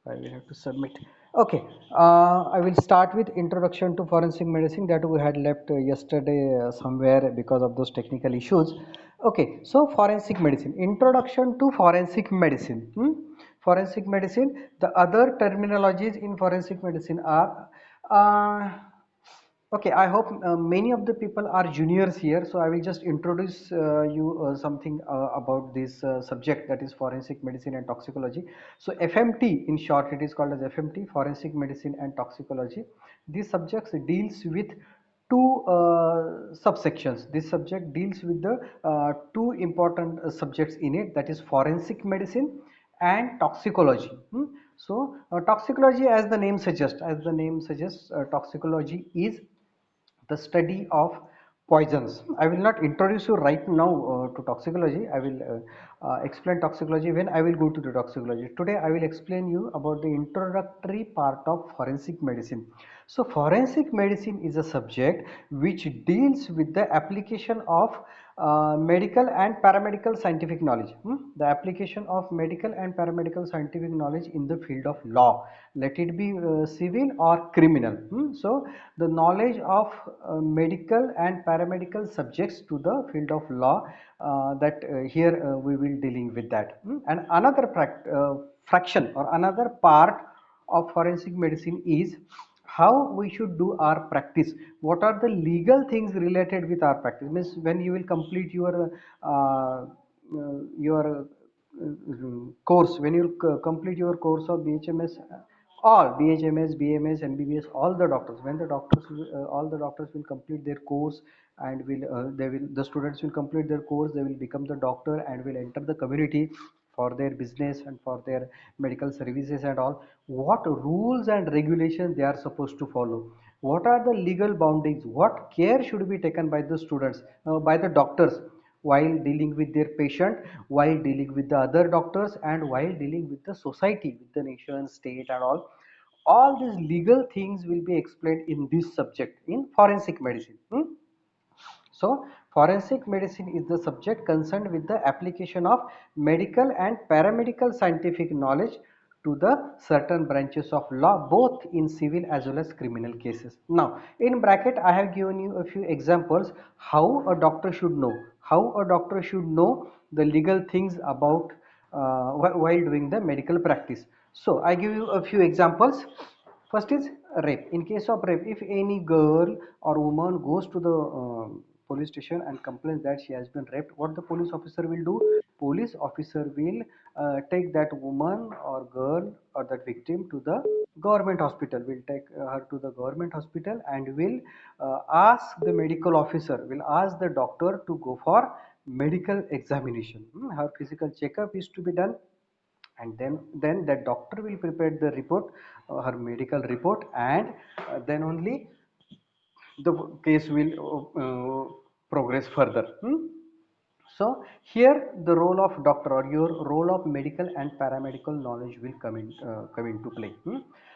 I will have to submit. Okay, I will start with introduction to forensic medicine that we had left yesterday somewhere because of those technical issues. Okay, so forensic medicine, introduction to forensic medicine. Forensic medicine, the other terminologies in forensic medicine are uh, okay, I hope many of the people are juniors here, so I will just introduce you something about this subject, that is forensic medicine and toxicology. So FMT, in short, it is called as FMT, forensic medicine and toxicology. These subjects deals with two subsections. This subject deals with the two important subjects in it, that is forensic medicine and toxicology. So toxicology, as the name suggests, toxicology is the study of poisons. I will not introduce you right now to toxicology. I will explain toxicology when I will go to the toxicology. Today I will explain you about the introductory part of forensic medicine. So forensic medicine is a subject which deals with the application of medical and paramedical scientific knowledge. The application of medical and paramedical scientific knowledge in the field of law, let it be civil or criminal. So the knowledge of medical and paramedical subjects to the field of law, that here we will dealing with that. And another fraction or another part of forensic medicine is how we should do our practice. What are the legal things related with our practice? Means when you will complete course, when you complete your course of BHMS, all BHMS, BMS, MBBS, all the doctors, when the doctors all the doctors will complete their course, and the students will complete their course, they will become the doctor and will enter the community for their business and for their medical services and all. What rules and regulations they are supposed to follow, what are the legal boundaries, what care should be taken by the students, by the doctors, while dealing with their patient, while dealing with the other doctors, and while dealing with the society, with the nation, state, and all these legal things will be explained in this subject in forensic medicine. So forensic medicine is the subject concerned with the application of medical and paramedical scientific knowledge to the certain branches of law, both in civil as well as criminal cases. Now in bracket I have given you a few examples how a doctor should know, the legal things about while doing the medical practice. So I give you a few examples. First is rape. In case of rape, if any girl or woman goes to the police station and complains that she has been raped, what the police officer will do? Police officer will take that woman or girl or that victim to the government hospital. Will take her to the government hospital and will ask the medical officer, will ask the doctor to go for medical examination. Her physical checkup is to be done, and then the doctor will prepare the report, her medical report, and then only the case will progress further. So here the role of doctor or your role of medical and paramedical knowledge will come into play.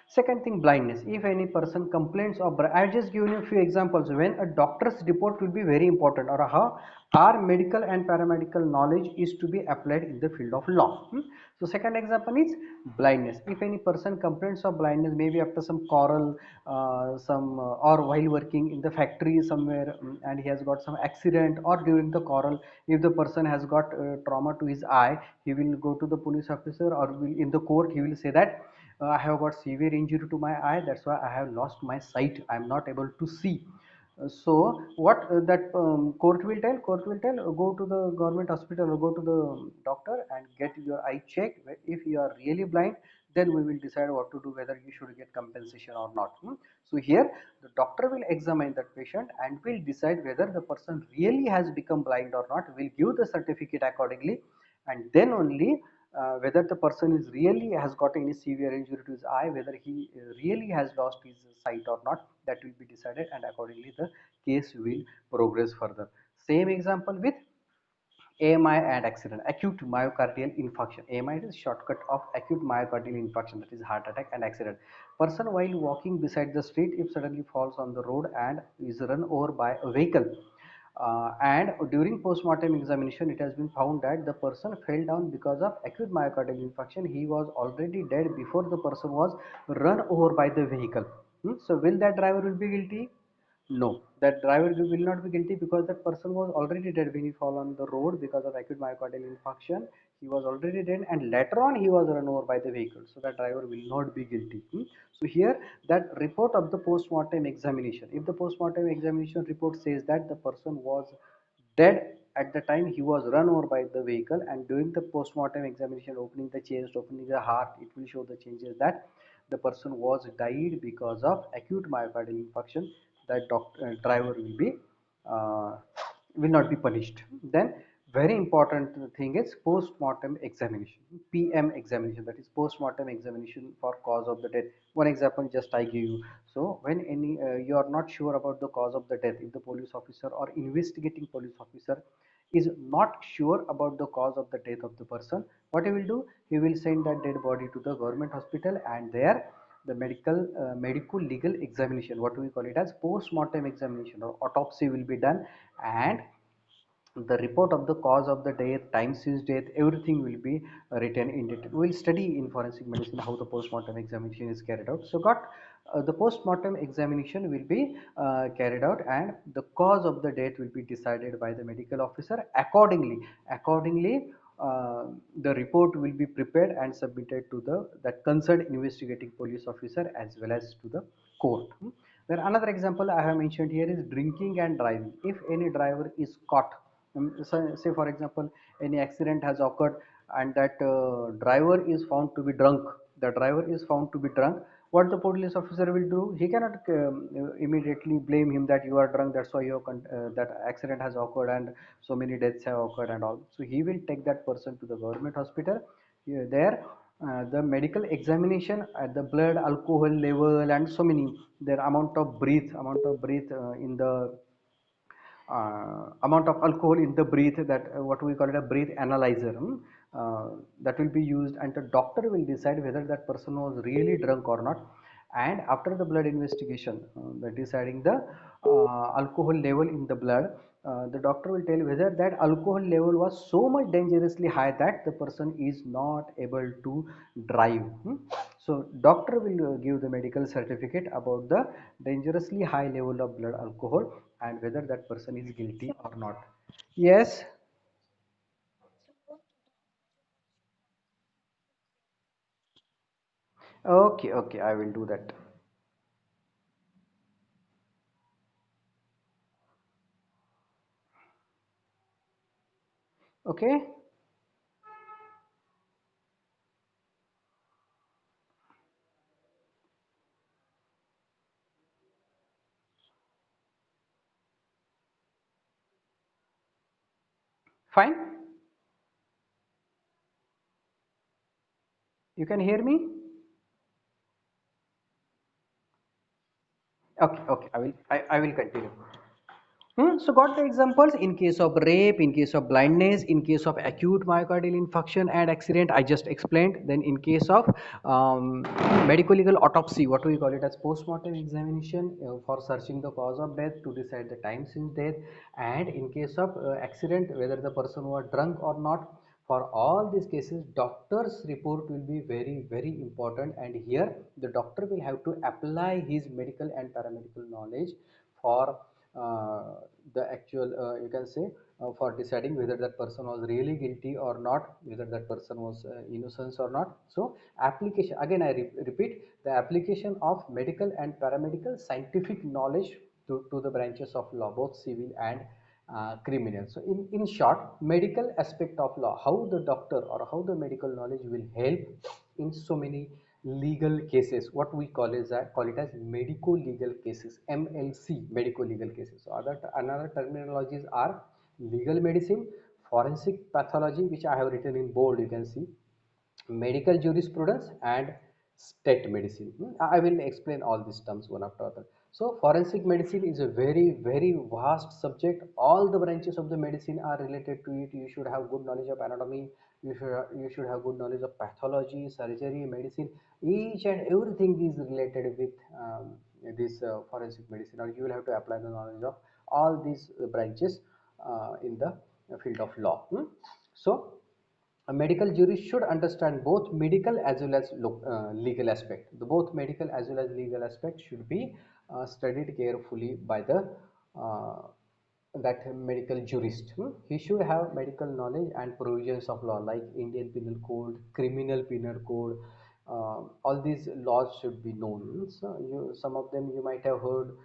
Second thing, blindness. If any person complains of, I just given you a few examples when a doctor's report will be very important, or how our medical and paramedical knowledge is to be applied in the field of law. So second example is blindness. If any person complains of blindness, maybe after some quarrel, some or while working in the factory somewhere, and he has got some accident, or during the quarrel, if the person has got trauma to his eye, he will go to the police officer, or will in the court he will say that I have got severe injury to my eye, that's why I have lost my sight, I am not able to see. So what that court will tell, go to the government hospital or go to the doctor and get your eye checked. If you are really blind, then we will decide what to do, whether you should get compensation or not. So here the doctor will examine that patient and will decide whether the person really has become blind or not, will give the certificate accordingly, and then only whether the person is really has got any severe injury to his eye, whether he really has lost his sight or not, that will be decided, and accordingly the case will progress further. Same example with AMI and accident, acute myocardial infarction. AMI is shortcut of acute myocardial infarction, that is heart attack and accident. Person while walking beside the street, if suddenly falls on the road and is run over by a vehicle, And during post-mortem examination, it has been found that the person fell down because of acute myocardial infarction. He was already dead before the person was run over by the vehicle. So will that driver will be guilty? No, that driver will not be guilty because that person was already dead when he fell on the road because of acute myocardial infarction. He was already dead, and later on he was run over by the vehicle. So that driver will not be guilty. So here, that report of the post-mortem examination. If the post-mortem examination report says that the person was dead at the time he was run over by the vehicle, and during the post-mortem examination, opening the chest, opening the heart, it will show the changes that the person was died because of acute myocardial infarction. That driver uh, will not be punished. Then very important thing is post-mortem examination, PM examination, that is post-mortem examination for cause of the death. One example just I give you. So when any you are not sure about the cause of the death, if the police officer or investigating police officer is not sure about the cause of the death of the person, what he will do, he will send that dead body to the government hospital, and there the medical legal examination, what we call it as post-mortem examination or autopsy, will be done, and the report of the cause of the death, time since death, everything will be written in detail. We'll study in forensic medicine how the post-mortem examination is carried out. So got the post-mortem examination will be carried out, and the cause of the death will be decided by the medical officer. Accordingly, the report will be prepared and submitted to the that concerned investigating police officer as well as to the court. Then another example I have mentioned here is drinking and driving. If any driver is caught, so say for example, any accident has occurred, and that driver is found to be drunk. The driver is found to be drunk. What the police officer will do? He cannot immediately blame him that you are drunk. That's why that accident has occurred and so many deaths have occurred and all. So he will take that person to the government hospital. There, the medical examination at the blood alcohol level and so many, their amount of breath in the amount of alcohol in the breath, that what we call it a breath analyzer, that will be used, and the doctor will decide whether that person was really drunk or not. And after the blood investigation, the deciding the alcohol level in the blood, the doctor will tell whether that alcohol level was so much dangerously high that the person is not able to drive. So doctor will give the medical certificate about the dangerously high level of blood alcohol and whether that person is guilty or not. Yes. Okay, okay, I will do that. Okay, fine. You can hear me? Okay, okay, I will continue. So got the examples in case of rape, in case of blindness, in case of acute myocardial infarction and accident, I just explained. Then in case of medical legal autopsy, what we call it as post-mortem examination for searching the cause of death to decide the time since death, and in case of accident, whether the person was drunk or not. For all these cases, doctor's report will be very, very important, and here the doctor will have to apply his medical and paramedical knowledge for the actual, you can say, for deciding whether that person was really guilty or not, whether that person was innocent or not. So application, again I repeat, the application of medical and paramedical scientific knowledge to the branches of law, both civil and criminal. So in short, medical aspect of law, how the doctor or how the medical knowledge will help in so many legal cases, what we call it as medico legal cases, MLC, medico legal cases. So other another terminologies are legal medicine, forensic pathology, which I have written in bold, you can see, medical jurisprudence, and state medicine. I will explain all these terms one after other. So forensic medicine is a very, very vast subject. All the branches of the medicine are related to it. You should have good knowledge of anatomy. You should have good knowledge of pathology, surgery, medicine. Each and everything is related with this forensic medicine, or you will have to apply the knowledge of all these branches in the field of law. So a medical jurist should understand both medical as well as legal aspect. The both medical as well as legal aspect should be studied carefully by the uh, that medical jurist. He should have medical knowledge and provisions of law like Indian Penal Code, Criminal Penal Code. All these laws should be known. So some of them you might have heard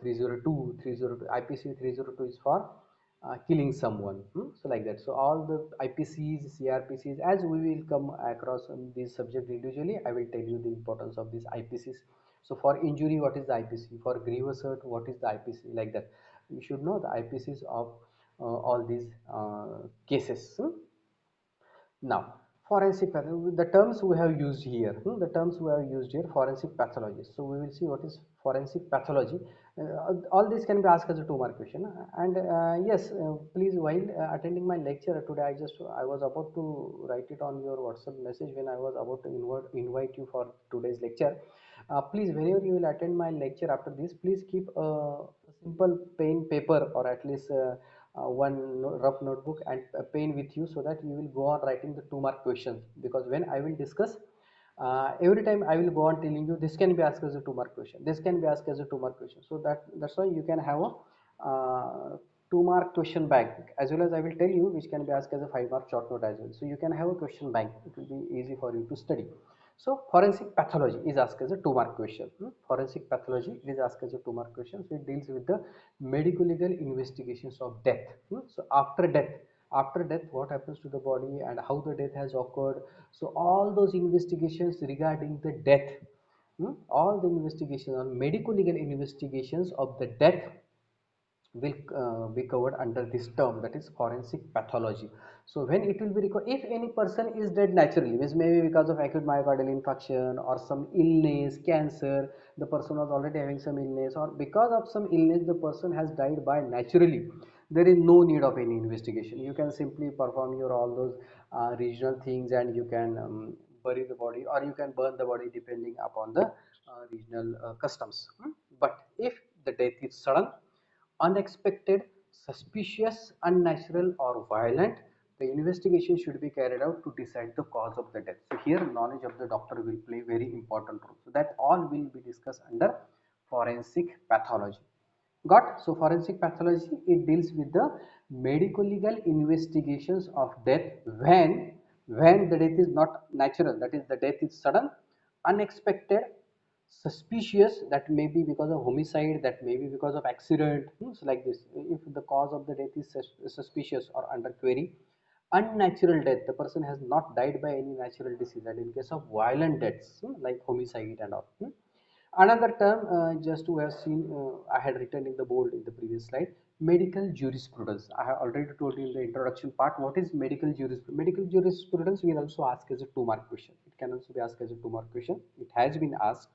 302, IPC 302 is for killing someone. So like that. So all the IPCs, CRPCs, as we will come across on this subject individually, I will tell you the importance of these IPCs. So for injury, what is the IPC? For grievous hurt, what is the IPC? Like that. You should know the IPCs of all these cases. Now, the terms we have used here, the terms we have used here, forensic pathology. So we will see what is forensic pathology. All this can be asked as a two-mark question. And yes, please, while attending my lecture today, I was about to write it on your WhatsApp message when I was about to invite you for today's lecture. Please, whenever you will attend my lecture after this, please keep a simple pen, paper, or at least one rough notebook and a pen with you so that you will go on writing the two-mark questions, because when I will discuss every time I will go on telling you this can be asked as a two-mark question, this can be asked as a two-mark question, so that's why you can have a two-mark question bank, as well as I will tell you which can be asked as a five-mark short note as well, so you can have a question bank. It will be easy for you to study. So forensic pathology is asked as a two-mark question. Forensic pathology is asked as a two-mark question. So it deals with the medical legal investigations of death. So after death, what happens to the body and how the death has occurred. So all those investigations regarding the death, all the investigations on medical legal investigations of the death will be covered under this term, that is forensic pathology. So when it will be required, if any person is dead naturally, means maybe because of acute myocardial infarction or some illness, cancer, the person was already having some illness, or because of some illness the person has died by naturally, there is no need of any investigation. You can simply perform your all those regional things, and you can bury the body, or you can burn the body depending upon the regional customs. But if the death is sudden, unexpected, suspicious, unnatural, or violent, the investigation should be carried out to decide the cause of the death. So here knowledge of the doctor will play very important role. So that all will be discussed under forensic pathology. Got? So forensic pathology, it deals with the medical legal investigations of death when the death is not natural, that is the death is sudden, unexpected, suspicious, that may be because of homicide, that may be because of accident, so like this. If the cause of the death is suspicious or under query, unnatural death, the person has not died by any natural disease, and in case of violent deaths, like homicide and all. Another term, just we have seen, I had written in the bold in the previous slide, medical jurisprudence. I have already told you in the introduction part what is medical jurisprudence. Medical jurisprudence will also ask as a two-mark question. It can also be asked as a two-mark question. It has been asked.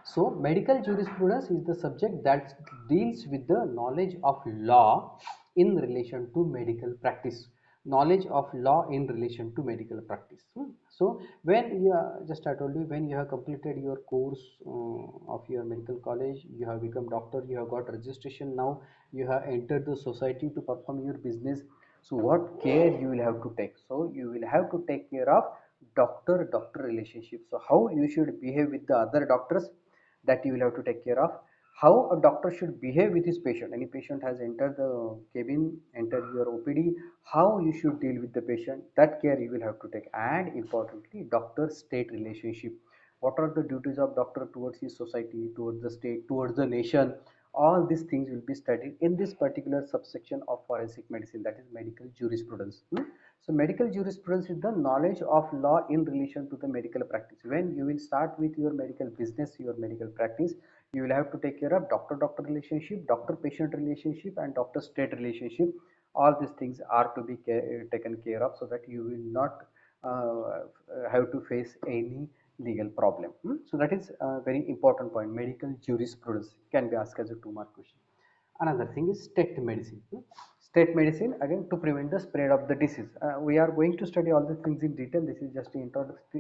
So medical jurisprudence is the subject that deals with the knowledge of law in relation to medical practice. Knowledge of law in relation to medical practice. So when you just I told you, when you have completed your course of your medical college, you have become doctor, you have got registration. Now you have entered the society to perform your business. So what care you will have to take? So you will have to take care of doctor-doctor relationship. So how you should behave with the other doctors, that you will have to take care of. How a doctor should behave with his patient. Any patient has entered the cabin, entered your OPD, how you should deal with the patient, that care you will have to take. And importantly, doctor state relationship. What are the duties of doctor towards his society, towards the state, towards the nation? All these things will be studied in this particular subsection of forensic medicine, that is medical jurisprudence. So medical jurisprudence is the knowledge of law in relation to the medical practice. When you will start with your medical business, your medical practice, you will have to take care of doctor-doctor relationship, doctor-patient relationship, and doctor-state relationship. All these things are to be taken care of, so that you will not have to face any legal problem. So that is a very important point. Medical jurisprudence can be asked as a two-mark question. Another thing is state medicine. State medicine, again, to prevent the spread of the disease. We are going to study all these things in detail. This is just an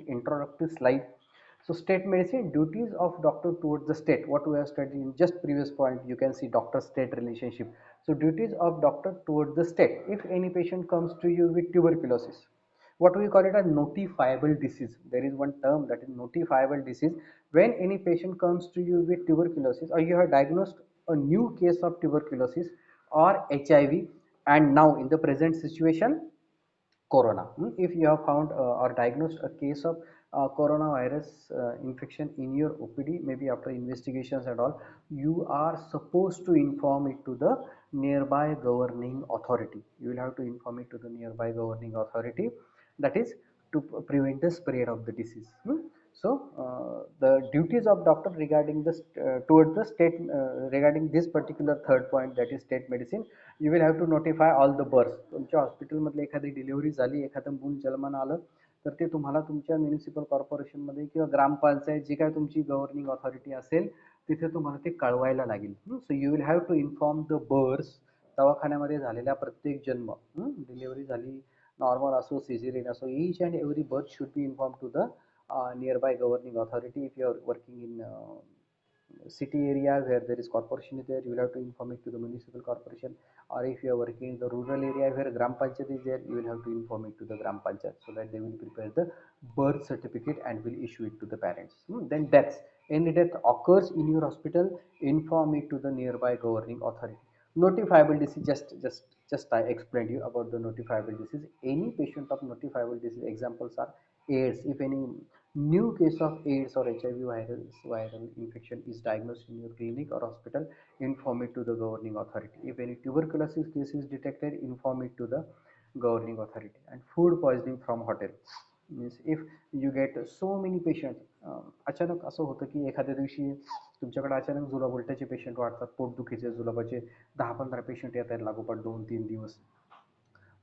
introductory slide. So state medicine, duties of doctor towards the state, what we have studied in just previous point, you can see doctor state relationship. So duties of doctor towards the state. If any patient comes to you with tuberculosis, what we call it a notifiable disease. There is one term, that is notifiable disease. When any patient comes to you with tuberculosis, or you have diagnosed a new case of tuberculosis or HIV, and now in the present situation corona. If you have found or diagnosed a case of coronavirus infection in your OPD, maybe after investigations and all, you are supposed to inform it to the nearby governing authority. You will have to inform it to the nearby governing authority, that is to prevent the spread of the disease. So the duties of doctor regarding this towards the state regarding this particular third point, that is state medicine, you will have to notify all the births. तुमच्या हॉस्पिटलमधले एखादी delivery झाली, एखादं मूल जन्माला आलं, तर ते तुम्हाला तुमच्या म्युनिसिपल कॉर्पोरेशनमध्ये किंवा ग्रामपंचायत जी काय तुमची गव्हर्निंग ऑथॉरिटी असेल तिथे तुम्हाला ते कळवायला लागेल. So you will have to inform the birds, दवाखान्यामध्ये झालेल्या प्रत्येक जन्म, डिलिव्हरी झाली, नॉर्मल असो सिझेरियन असो, each and every birth should be informed to the nearby governing authority. If you are working in city area where there is corporation is there, you will have to inform it to the municipal corporation, or if you are working in the rural area where gram panchayat is there, you will have to inform it to the gram panchayat, so that they will prepare the birth certificate and will issue it to the parents. Then deaths, any death occurs in your hospital, inform it to the nearby governing authority. Notifiable disease, just I explained you about the notifiable disease. Any patient of notifiable disease, examples are AIDS. If any new case of AIDS or HIV viral infection is diagnosed in your clinic or hospital, inform it to the governing authority. If any tuberculosis case is detected, inform it to the governing authority. And food poisoning from hotel means if you get so many patients, अचानक असं होतं की एखाद्या दिवशी तुमच्याकडे अचानक जुलाब उलट्याचे patient वाढतात, पोटदुखीचे जुलाबाचे 10-15 पेशंट येत आहेत लागोपाठ 2-3 दिवस,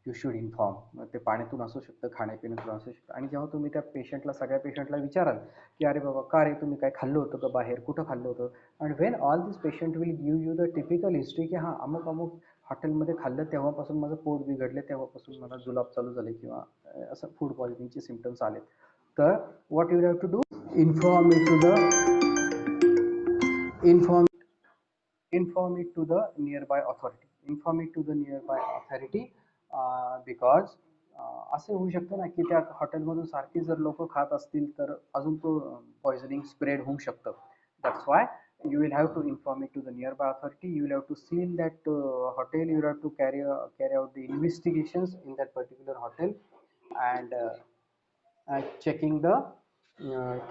यू शुड इन्फॉर्म. ते पाण्यातून असू शकतं, खाण्यापिण्यातून असू शकतं. आणि जेव्हा तुम्ही त्या पेशंटला, सगळ्या पेशंटला विचाराल की अरे बाबा का रे, तुम्ही काय खाल्लं होतं का बाहेर, कुठं खाल्लं होतं, and when all this patient will give you the typical history की हां अमुक अमुक हॉटेलमध्ये खाल्लं, तेव्हापासून माझं पोट बिघडले, तेव्हापासून मला जुलाब चालू झाले, किंवा असं फूड पॉयझनिंगचे सिम्पटम्स आले, तर what you have to do, inform it to the inform inform it to the nearby authority, inform it to the nearby authority, because असे होऊ शकतं ना की त्या हॉटेलमधून सारखी जर लोक खात असतील तर अजून तो पॉइझनिंग स्प्रेड होऊ शकतं. That's why you will have to inform it to the nearby authority. You will have to seal that hotel. You will have to carry out the investigations in that particular hotel, and checking the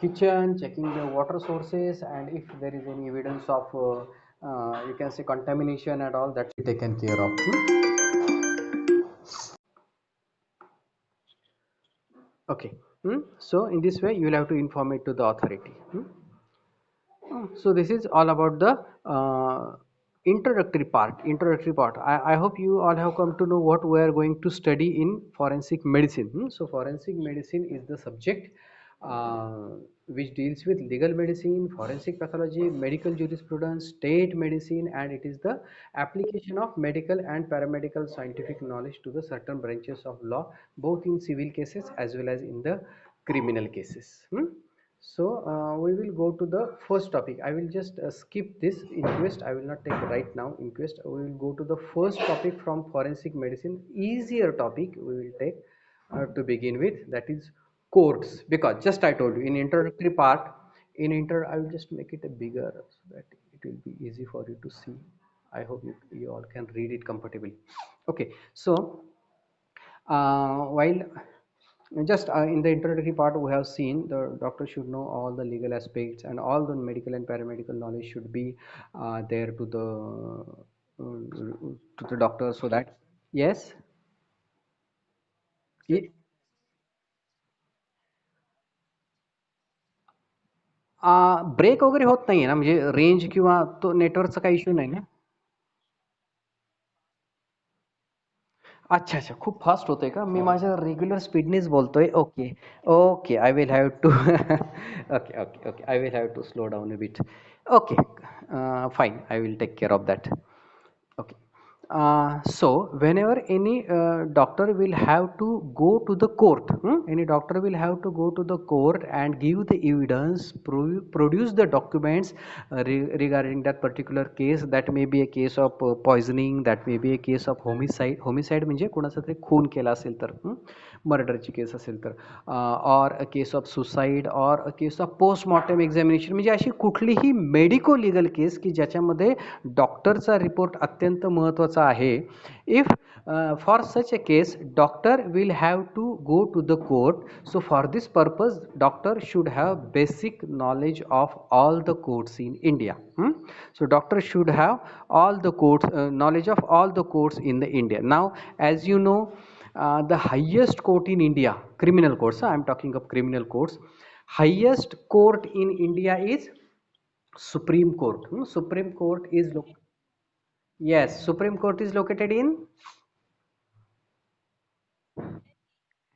kitchen, checking the water sources, and if there is any evidence of you can say contamination and all, that should be taken care of. Okay. So in this way you will have to inform it to the authority. So this is all about the introductory part. I hope you all have come to know what we are going to study in forensic medicine. So forensic medicine is the subject uh, which deals with legal medicine, forensic pathology, medical jurisprudence, state medicine, and it is the application of medical and paramedical scientific knowledge to the certain branches of law, both in civil cases as well as in the criminal cases. So we will go to the first topic. I will just skip this inquest. I will not take right now inquest. We will go to the first topic from forensic medicine. Easier topic we will take to begin with. That is courts. Because just I told you in introductory part, I will just make it a bigger so that it will be easy for you to see. I hope you all can read it comfortably. Okay. So while just in the introductory part we have seen the doctor should know all the legal aspects, and all the medical and paramedical knowledge should be there to the doctor, so that yes. Break वगैरे होत नाहीये ना, म्हणजे range किंवा तो नेटवर्कचा काही issue नाही ना? अच्छा अच्छा, खूप फास्ट होतंय का? मी माझ्या रेग्युलर स्पीडनेच बोलतोय. Okay okay, I will have to okay okay okay, I will have to slow down a bit. Okay fine, I will take care of that. Okay. So whenever any doctor will have to go to the court, any doctor will have to go to the court and give the evidence, produce the documents regarding that particular case. That may be a case of poisoning, that may be a case of homicide. Homicide म्हणजे कोणाचा तरी खून केला असेल तर, मर्डरची case असेल तर, or a case of suicide or a case of postmortem examination, म्हणजे अशी कुठलीही मेडिको लिगल केस की ज्याच्यामध्ये डॉक्टरचा रिपोर्ट अत्यंत महत्त्वाचा आहे. If for such a case doctor will have to go to the court, so for this purpose doctor should have basic knowledge of all the courts in India. So doctor should have all the courts, knowledge of all the courts in the India. Now as you know, the highest court in India, criminal courts, I am talking of criminal courts, highest court in India is Supreme Court. Supreme Court is yes, Supreme Court is located in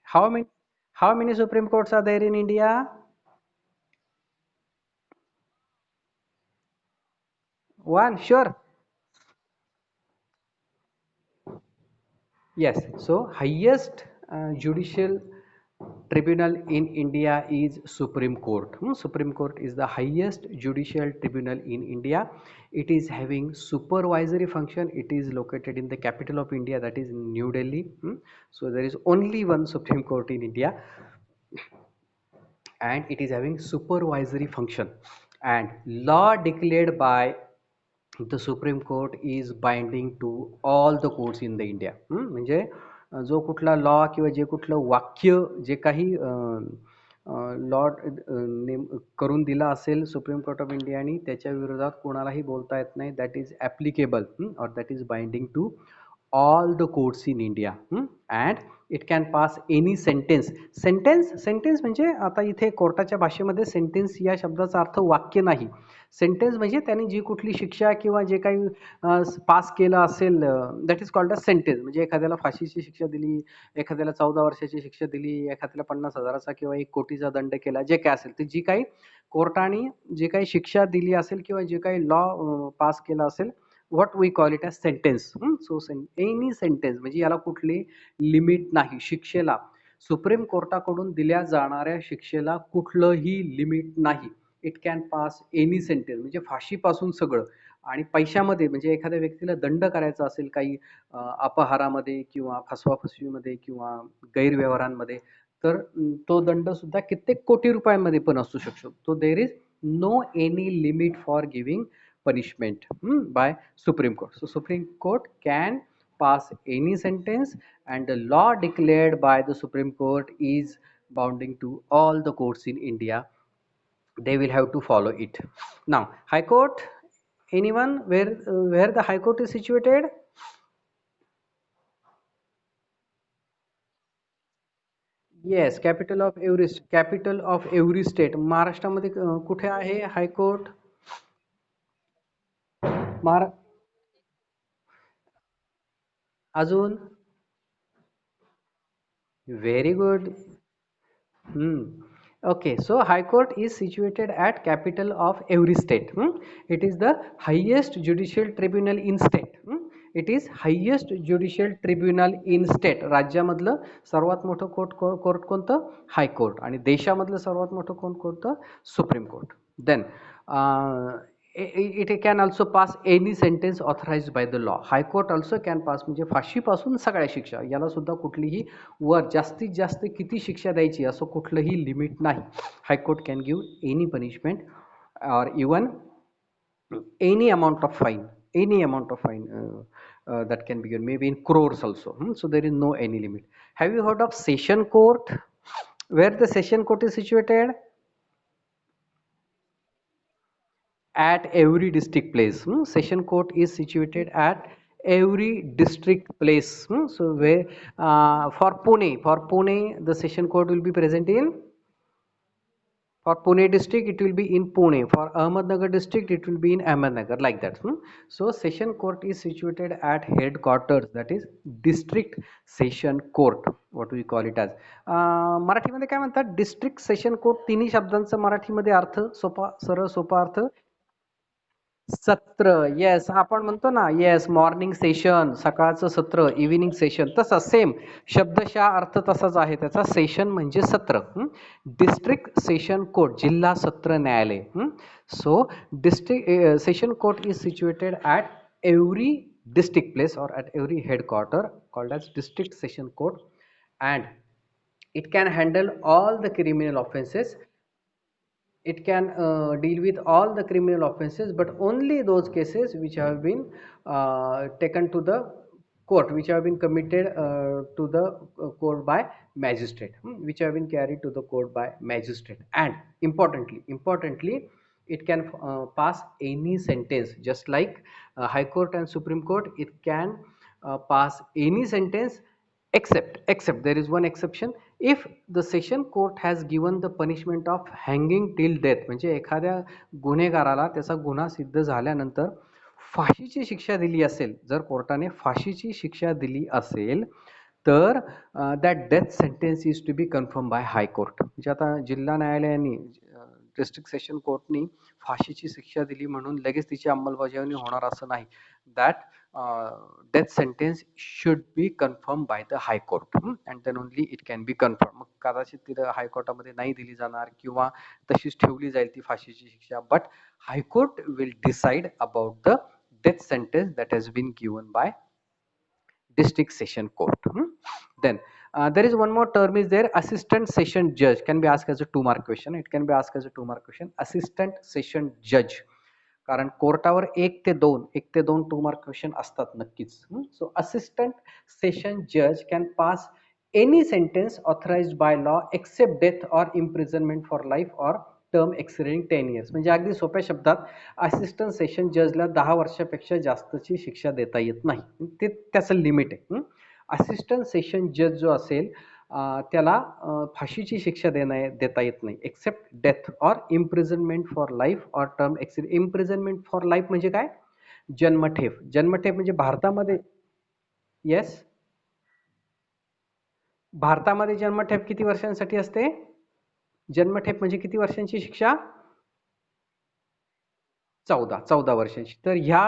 how many Supreme Courts are there in India? One, sure. Yes, so highest judicial tribunal in India is Supreme Court. Supreme Court is the highest judicial tribunal in India. It is having supervisory function. It is located in the capital of India, that is New Delhi. So there is only one Supreme Court in India, and it is having supervisory function, and law declared by the Supreme Court is binding to all the courts in the India. म्हणजे जो कुठला law किंवा जे कुठलं वाक्य जे काही law name करून दिला असेल सुप्रीम कोर्ट ऑफ इंडियानी, त्याच्या विरोधात कोणालाही बोलता येत नाही. दॅट इज ॲप्लिकेबल और that is binding to all the courts in India. And it can pass any sentence. Sentence म्हणजे आता इथे कोर्टाच्या भाषेमध्ये सेंटेन्स या शब्दाचा अर्थ वाक्य नाही. सेंटेन्स म्हणजे त्यांनी जी कुठली शिक्षा किंवा जे काही पास केलं असेल, that is called a sentence. म्हणजे एखाद्याला फाशीची शिक्षा दिली, एखाद्याला 14 वर्षाची शिक्षा दिली, एखाद्याला 50,000चा किंवा 1 कोटीचा दंड केला, जे काय असेल ते, जी काही कोर्टाने जे काही शिक्षा दिली असेल किंवा जे काही लॉ पास केला असेल, what we call it as sentence. So any sentence म्हणजे याला कुठली लिमिट नाही शिक्षेला. सुप्रीम कोर्टाकडून दिल्या जाणाऱ्या शिक्षेला कुठलंही लिमिट नाही. It can pass any sentence, म्हणजे फाशीपासून सगळं. आणि पैशामध्ये म्हणजे एखाद्या व्यक्तीला दंड करायचा असेल काही अपहारामध्ये किंवा फसवाफसवीमध्ये किंवा गैरव्यवहारांमध्ये, तर तो दंड सुद्धा कित्येक कोटी रुपयांमध्ये पण असू शकतो. तो there is no any limit for giving punishment by Supreme Court. So Supreme Court can pass any sentence, and the law declared by the Supreme Court is bounding to all the courts in India. They will have to follow it. Now High Court, anyone where the High Court is situated? Yes, capital of every state. महाराष्ट्रामध्ये कुठे आहे high court? महारा अजून very good. Okay, so High Court is situated at capital of every state. It is the highest judicial tribunal in state. It is highest judicial tribunal in state. राज्यामधलं सर्वात मोठं court कोणतं? High court. आणि देशामधलं सर्वात मोठं कोणतं? Supreme Court. Then it can also pass any sentence authorized by the law. High Court also can pass, म्हणजे फाशीपासून सगळ्या शिक्षा, याला सुद्धा कुठलीही वर जास्तीत जास्त किती शिक्षा द्यायची असं कुठलंही लिमिट नाही. High court can give any punishment or even any amount of fine, that can be given, maybe in crores also. So there is no any limit. Have you heard of session court? Where the session court is situated? At every district place. Session court is situated at every district place. So where for Pune the session court will be present in, for Pune district it will be in Pune, for Ahmednagar district it will be in Ahmednagar, like that. So session court is situated at headquarters, that is district session court, what we call it as. मराठीमध्ये काय म्हणतात? District session court. तिन्ही शब्दांचा मराठीमध्ये अर्थ सोपा, सरळ सोपा अर्थ सत्र, yes, आपण म्हणतो ना, येस, मॉर्निंग सेशन, सकाळचं सत्र, इव्हिनिंग सेशन, तसं सेम शब्दशः अर्थ तसाच आहे त्याचा. सेशन म्हणजे सत्र. डिस्ट्रिक्ट सेशन कोर्ट, जिल्हा सत्र न्यायालय. सो district session court is situated at every district place or at every headquarter called as district session court, and it can handle all the criminal offenses. It can deal with all the criminal offenses, but only those cases which have been taken to the court, which have been committed to the court by magistrate, which have been carried to the court by magistrate. And importantly, it can pass any sentence, just like high court and supreme court. It can pass any sentence, except there is one exception. If the session court has given the punishment of hanging till death, म्हणजे एखाद्या गुन्हेगाराला त्याचा गुन्हा सिद्ध झाल्यानंतर फाशीची शिक्षा दिली असेल, जर कोर्टाने फाशीची शिक्षा दिली असेल, तर that death sentence is to be confirm by high court. म्हणजे आता जिल्हा न्यायालयाने, डिस्ट्रिक्ट सेशन कोर्टनी फाशीची शिक्षा दिली म्हणून लगेच तिची अंमलबजावणी होणार असं नाही. That death sentence should be confirmed by the high court, and then only it can be confirmed. मग कदाचित तिथं हायकोर्टामध्ये नाही दिली जाणार किंवा तशीच ठेवली जाईल ती फाशीची शिक्षा, but high court will decide about the death sentence that has been given by district session court. Then there is one more term is there, assistant session judge, can be asked as a 2 mark question. It can be asked as a 2 mark question, assistant session judge. कारण कोर्टावर 1 ते 2 2 mark question असतात नक्कीच. So assistant session जज can pass any sentence authorized by law except death और imprisonment for life और term exceeding 10 years. म्हणजे अगदी सोप्या शब्दात असिस्टंट सेशन जजला 10 वर्षापेक्षा जास्तची शिक्षा देता येत नाही, ते त्याचं लिमिट आहे. असिस्टंट सेशन जज जो असेल त्याला फाशीची शिक्षा देता येत नाही, एक्सेप्ट डेथ और इम्प्रिझनमेंट फॉर लाईफ और term exceed. Imprisonment for life म्हणजे काय? जन्मठेप. जन्मठेप म्हणजे भारतामध्ये, येस, भारतामध्ये जन्मठेप किती वर्षांसाठी असते? जन्मठेप म्हणजे किती वर्षांची शिक्षा? 14 वर्षांची. तर ह्या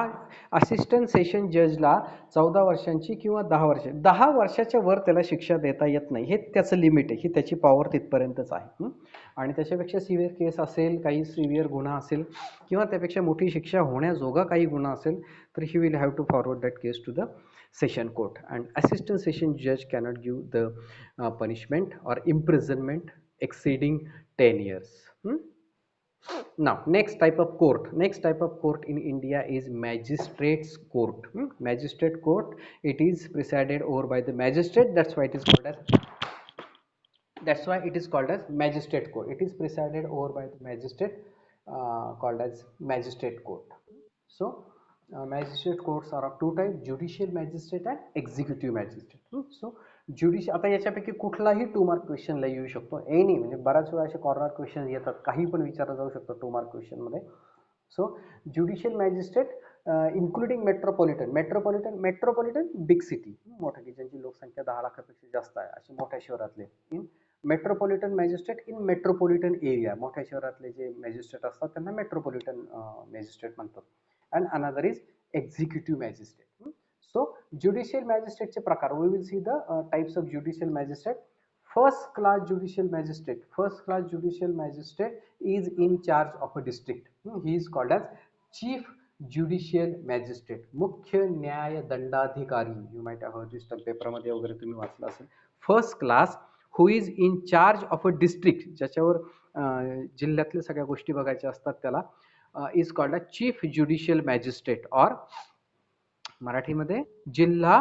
असिस्टंट सेशन जजला 14 वर्षांची किंवा 10 वर्षाच्या वर त्याला शिक्षा देता येत नाही, हे त्याचं लिमिट आहे, ही त्याची पॉवर तिथपर्यंतच आहे. आणि त्याच्यापेक्षा सिव्हिअर केस असेल, काही सिव्हिअर गुन्हा असेल किंवा त्यापेक्षा मोठी शिक्षा होण्याजोगा काही गुन्हा असेल, तर he will have to forward that case to the session court. And assistant session जज कॅनॉट गिव्ह द पनिशमेंट और imprisonment exceeding 10 years. Now next type of court in India is magistrates court. Magistrate court, it is presided over by the magistrate, that's why it is called as magistrate court. It is presided over by the magistrate, called as magistrate court. So magistrate courts are of 2 types, judicial magistrate and executive magistrate. So judicial, आता याच्यापैकी कुठलाही 2 mark क्वेश्चनला येऊ शकतो, any, म्हणजे बऱ्याच वेळा असे corner question येतात, काही पण विचारलं जाऊ शकतो 2 मार्क क्वेश्चनमध्ये. So judicial magistrate including metropolitan big city, मोठ्या, की ज्यांची लोकसंख्या 10 लाखापेक्षा जास्त आहे असे मोठ्या शहरातले. In metropolitan magistrate in metropolitan area, मोठ्या शहरातले जे मॅजिस्ट्रेट असतात त्यांना मेट्रोपॉलिटन मॅजिस्ट्रेट म्हणतात. And another is executive magistrate. So judicial magistrate चे प्रकार, we will see the types of judicial magistrate. First class judicial magistrate is in charge of a district. He is called as chief judicial magistrate, मुख्य न्याय दंडाधिकारी. You might have heard this term, paper मध्ये वगैरे तुम्ही वाचलं असेल. First class who is in charge of a district, ज्याच्यावर जिल्ह्यातल्या सगळ्या गोष्टी बघायच्या असतात त्याला is called as chief judicial magistrate, or मराठीमध्ये जिल्हा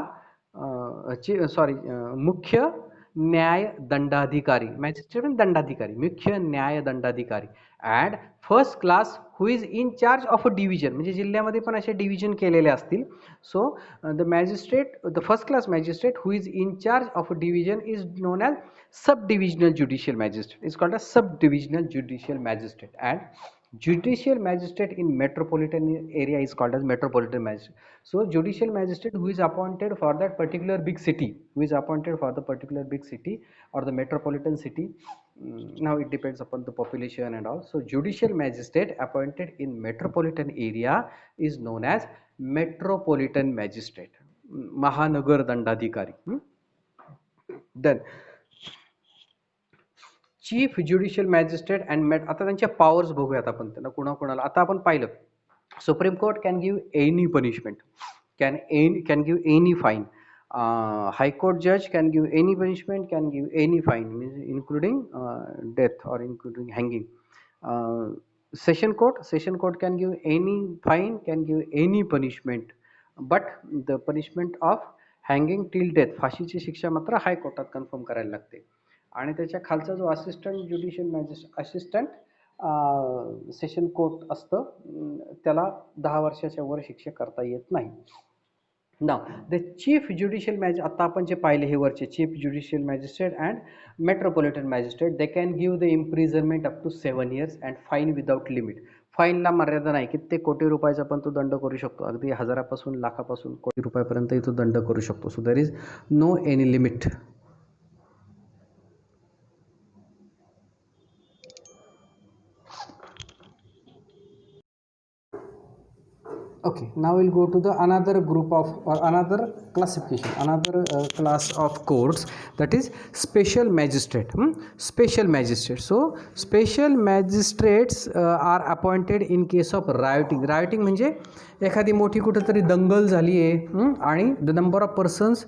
मुख्य न्याय दंडाधिकारी, मॅजिस्ट्रेट दंडाधिकारी, मुख्य न्याय दंडाधिकारी. And first class who is in charge of a division, म्हणजे जिल्ह्यामध्ये पण असे डिव्हिजन केलेले असतील. So the first class magistrate who is in charge of a division is known as sub divisional judicial magistrate, is called a sub divisional judicial magistrate. And Judicial magistrate in metropolitan area is called as metropolitan magistrate. So judicial magistrate who is appointed for that particular big city, who is appointed for the particular big city or the metropolitan city. Now it depends upon the population and all. So judicial magistrate appointed in metropolitan area is known as metropolitan magistrate, Mahanagar Dandadhikari. Then chief judicial magistrate and आता त्यांच्या powers बघूयात आपण, त्यांना कुणाकुणाला आता आपण पाहिलं. Supreme court can give any punishment, can give any fine. High court जज can give any punishment, can give any fine, means including death or including hanging. Session court can give any fine, can give any punishment, but the punishment of hanging till death, फाशीची शिक्षा मात्र हायकोर्टात confirm करायला लागते. आणि त्याच्या खालचा जो assistant judicial magistrate, assistant session court असतं, त्याला 10 वर्षाच्या वर शिक्षा करता येत नाही. नाव द चीफ ज्युडिशियल आता आपण जे पाहिले हे वरचे chief judicial magistrate and metropolitan magistrate, they can give the imprisonment up to 7 years and fine without limit. फाईनला मर्यादा नाही, कित्येक कोटी रुपयाचा पण तो दंड करू शकतो, अगदी हजारापासून लाखापासून कोटी रुपयापर्यंत तो दंड करू शकतो. So there is no any limit. Okay, now we'll go to the another group of or another classification, another class of courts, that is special magistrate. Special magistrate. So special magistrates are appointed in case of rioting. Rioting म्हणजे एखादी मोठी कुठेतरी दंगल झाली आहे आणि the number of persons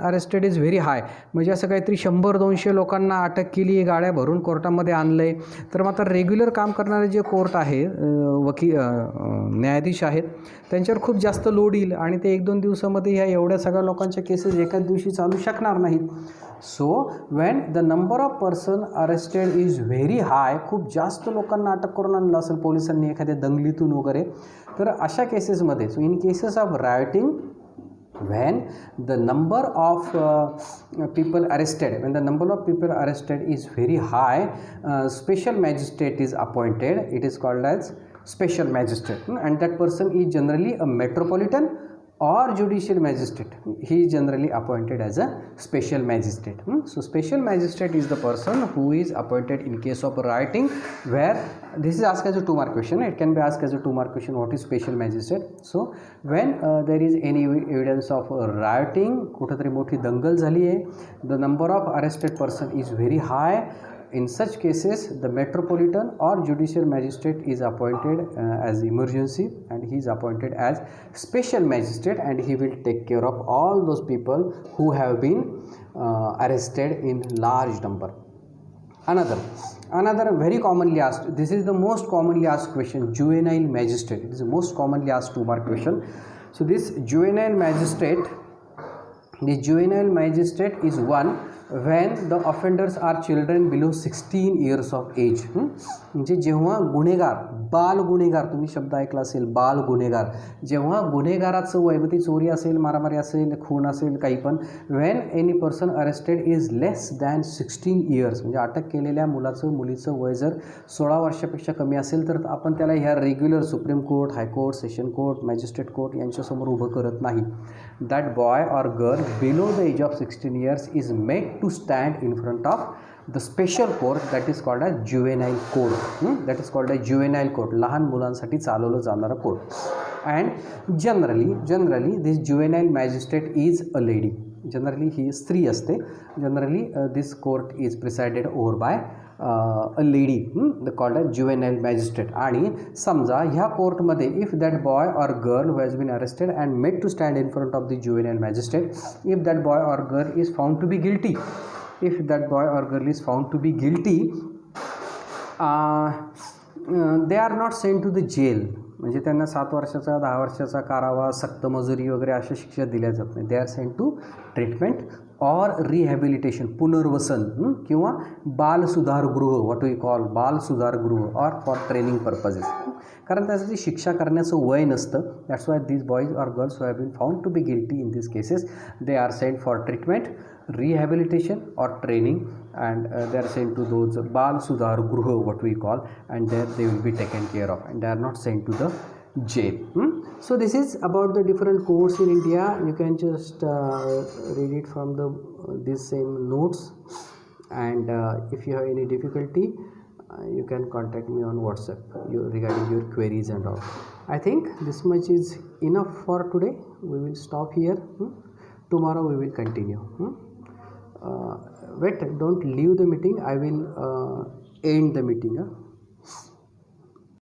arrested is very high, म्हणजे असं काहीतरी 100-200 लोकांना अटक केली आहे, गाड्या भरून कोर्टामध्ये आणलं आहे. तर मग आता रेग्युलर काम करणारे जे कोर्ट आहे, न्यायाधीश आहेत, त्यांच्यावर खूप जास्त लोड येईल आणि ते 1-2 दिवसामध्ये ह्या एवढ्या सगळ्या लोकांच्या केसेस एकाच दिवशी चालू शकणार नाहीत. So when the number of person arrested is very high, खूप जास्त लोकांना अटक करून आणलं असेल पोलिसांनी एखाद्या दंगलीतून वगैरे, तर अशा केसेसमध्ये, so in cases of writing, when the number of people arrested is very high, special magistrate is appointed. It is called as special magistrate, and that person is generally a metropolitan or judicial magistrate. He is generally appointed as a special magistrate. So special magistrate is the person who is appointed in case of rioting, where this is asked as a 2-mark question. It can be asked as a 2-mark question, what is special magistrate. So when there is any evidence of rioting, कुठेतरी मोठी दंगल झाली आहे, the number of arrested person is very high, in such cases the metropolitan or judicial magistrate is appointed as emergency, and he is appointed as special magistrate, and he will take care of all those people who have been arrested in large number. Another very commonly asked, this is the most commonly asked question, juvenile magistrate. It is the most commonly asked 2-mark question. So this juvenile magistrate is one when the offenders are children below 16 years of age. म्हणजे जेव्हा गुन्हेगार, बाल गुन्हेगार, तुम्ही शब्द ऐकला असेल, बाल गुन्हेगार, जेव्हा गुन्हेगाराचं वय, ती चोरी असेल, मारामारी असेल, खून असेल, काही पण, when any person arrested is less than 16 years, म्हणजे अटक केलेल्या मुलीचं वय जर 16 वर्षापेक्षा कमी असेल, तर आपण त्याला ह्या regular supreme court, high court, session court, magistrate court यांच्यासमोर उभं करत नाही. That boy or girl below the age of 16 years is made to stand in front of the special court, that is called as juvenile court. That is called as juvenile court, लहान मुलांसाठी चालवलं जाणारं court. And generally this juvenile magistrate is a lady. Generally ही स्त्री असते. Generally this court is presided over by a lady, called a juvenile magistrate. आणि समजा ह्या कोर्टमध्ये if that boy or girl who has been arrested and made to stand in front of the juvenile magistrate, if that boy or girl is found to be guilty, they are not sent to the jail, म्हणजे त्यांना 7 वर्षाचा 10 वर्षाचा कारावास, सक्त मजुरी वगैरे अशा शिक्षा दिल्या जात नाही. They are sent to treatment और रिहॅबिलिटेशन, पुनर्वसन, किंवा बाल सुधारगृह, व्हॉट वी कॉल बाल सुधारगृह, और फॉर ट्रेनिंग पर्पजेस, कारण त्यासाठी शिक्षा करण्याचं वय नसतं. दॅट्स वाय दीज बॉईज और girls who have been found to be guilty in this cases, they are sent for treatment rehabilitation or training, and they are sent to those Bal Sudhar Gruh, what we call, and there they will be taken care of, and they are not sent to the jail. So this is about the different courts in India. You can just read it from the these same notes, and if you have any difficulty, you can contact me on WhatsApp regarding your queries and all. I think this much is enough for today. We will stop here. Tomorrow we will continue. Wait, don't leave the meeting. I will end the meeting.